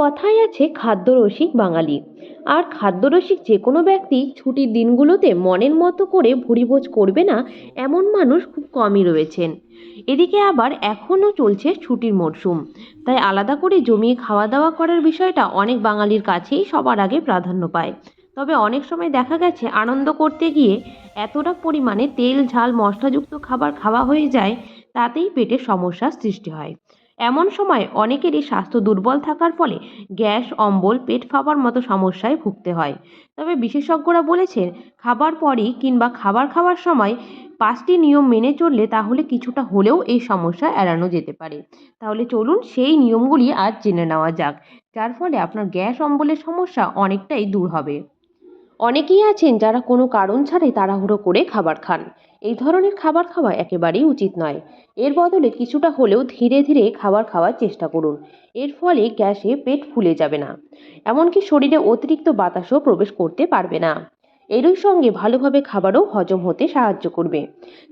কথায় আছে খাদ্যরসিক বাঙালি। আর খাদ্যরসিক যে কোনো ব্যক্তি ছুটির দিনগুলোতে মনের মতো করে ভুরিভোজ করবে না এমন মানুষ খুব কমই রয়েছেন। এদিকে আবার এখনও চলছে ছুটির মরশুম, তাই আলাদা করে জমিয়ে খাওয়া দাওয়া করার বিষয়টা অনেক বাঙালির কাছেই সবার আগে প্রাধান্য পায়। তবে অনেক সময় দেখা গেছে আনন্দ করতে গিয়ে এতটা পরিমাণে তেল ঝাল মশলাযুক্ত খাবার খাওয়া হয়ে যায়, তাতেই পেটের সমস্যার সৃষ্টি হয়। এমন সময় অনেকেরই স্বাস্থ্য দুর্বল থাকার ফলে গ্যাস অম্বল পেট ফাঁপার মতো সমস্যায় ভুগতে হয়। তবে বিশেষজ্ঞরা বলেছেন, খাবার পরই কিংবা খাবার খাওয়ার সময় 5টি নিয়ম মেনে চললে তাহলে কিছুটা হলেও এই সমস্যা এড়ানো যেতে পারে। তাহলে চলুন সেই নিয়মগুলি আজ জেনে নেওয়া যাক, যার ফলে আপনার গ্যাস অম্বলের সমস্যা অনেকটাই দূর হবে। অনেকেই আছেন যারা কোনো কারণ ছাড়াই তাড়াহুড়ো করে খাবার খান। এই ধরনের খাবার খাওয়া একেবারেই উচিত নয়। এর বদলে কিছুটা হলেও ধীরে ধীরে খাবার খাওয়ার চেষ্টা করুন। এর ফলে গ্যাসে পেট ফুলে যাবে না, এমনকি শরীরে অতিরিক্ত বাতাসও প্রবেশ করতে পারবে না। এরই সঙ্গে ভালোভাবে খাবারও হজম হতে সাহায্য করবে।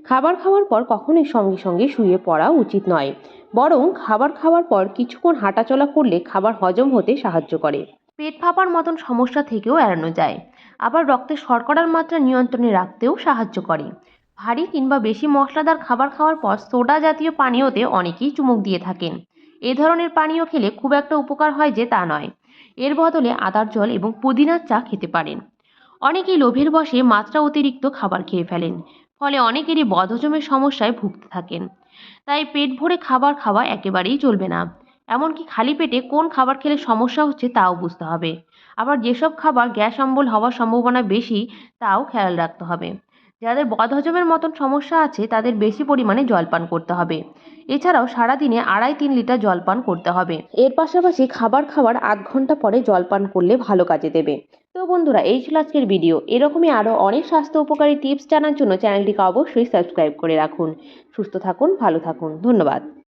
খাবার খাওয়ার পর কখনোই সঙ্গে সঙ্গে শুয়ে পড়া উচিত নয়, বরং খাবার খাওয়ার পর কিছুক্ষণ হাঁটাচলা করলে খাবার হজম হতে সাহায্য করে। পেট ফাঁপার মতন সমস্যা থেকেও এড়ানো যায়। আবার রক্তে শর্করার মাত্রা নিয়ন্ত্রণে রাখতেও সাহায্য করে। ভারী কিংবা বেশি মশলাদার খাবার খাওয়ার পর সোডা জাতীয় পানীয়তে অনেকেই চুমুক দিয়ে থাকেন। এ ধরনের পানীয় খেলে খুব একটা উপকার হয় যে তা নয়। এর বদলে আদার জল এবং পুদিনার চা খেতে পারেন। অনেকেই লোভের বশে মাত্রা অতিরিক্ত খাবার খেয়ে ফেলেন, ফলে অনেকেরই বদহজমের সমস্যায় ভুগতে থাকেন। তাই পেট ভরে খাবার খাওয়া একেবারেই চলবে না। এমনকি খালি পেটে কোন খাবার খেলে সমস্যা হচ্ছে তাও বুঝতে হবে। আবার যেসব খাবার গ্যাস অম্বল হওয়ার সম্ভাবনা বেশি, তাও খেয়াল রাখতে হবে। যাদের বদহজমের মতন সমস্যা আছে তাদের বেশি পরিমাণে জল পান করতে হবে। এছাড়াও সারাদিনে 2.5-3 লিটার জল পান করতে হবে। এর পাশাপাশি খাবার খাওয়ার আধ ঘন্টা পরে জল পান করলে ভালো কাজে দেবে। তো বন্ধুরা, এই ছিল আজকের ভিডিও। এরকমই আরও অনেক স্বাস্থ্য উপকারী টিপস জানার জন্য চ্যানেলটিকে অবশ্যই সাবস্ক্রাইব করে রাখুন। সুস্থ থাকুন, ভালো থাকুন। ধন্যবাদ।